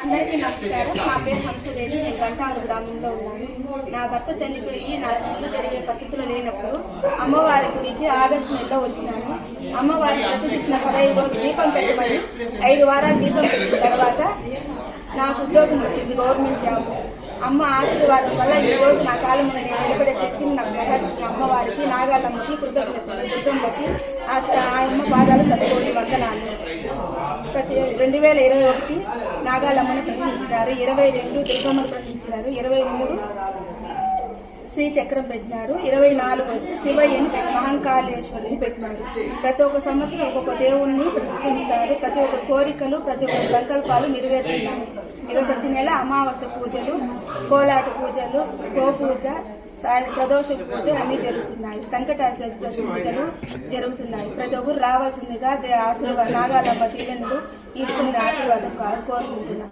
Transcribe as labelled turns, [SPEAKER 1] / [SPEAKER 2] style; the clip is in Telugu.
[SPEAKER 1] అందరికీ నమస్కారం. నా పేరు హంసదేవి. నేను గంటారు గ్రామంలో ఉన్నాను. నా భర్త చనిపోయి నాకు ఇల్లు జరిగే పరిస్థితులు లేనప్పుడు అమ్మవారి గుడికి ఆగస్టు నెలలో వచ్చినాను. అమ్మవారి ప్రతిష్ఠించిన 15 రోజులు దీపం పెట్టమని 5 వారాలు దీపం పెట్టిన తర్వాత నాకు ఉద్యోగం వచ్చింది, గవర్నమెంట్ జాబ్. అమ్మ ఆశీర్వాదం వల్ల ఈ రోజు నా కాలం మీద నేను నిలబడే శక్తిని నాకు ప్రసాదించిన అమ్మవారికి, నాగాలమ్మకి కృతజ్ఞతలు, దుర్గమ్మకి ఆ అమ్మ పాదాలు సరిపోయి వందనాలు. 2021 నాగాలమ్మని ప్రతిష్ఠించినారు, 22 దుర్గమ్మను ప్రతిష్ఠించినారు, 23 శ్రీచక్రం పెట్టినారు, 24 వచ్చి శివయ్యని మహంకాళేశ్వరిని పెట్టినారు. ప్రతి ఒక్క సంవత్సరం ఒక్కొక్క దేవుణ్ణి ప్రతిష్ఠిస్తారు. ప్రతి ఒక్క కోరికలు, ప్రతి ఒక్క సంకల్పాలు నెరవేరుతున్నాయి. ఇక ప్రతి నెల అమావాస్య పూజలు, కోలాట పూజలు, గోపూజ, ప్రదోష పూజలు అన్ని జరుగుతున్నాయి. సంకట పూజలు జరుగుతున్నాయి. ప్రతి ఒక్కరు రావాల్సిందిగా ఆశీర్వాదం, నాగాలమ్మ దీవెనలు తీసుకునే ఆశీర్వాదం కోరుకుంటున్నాను.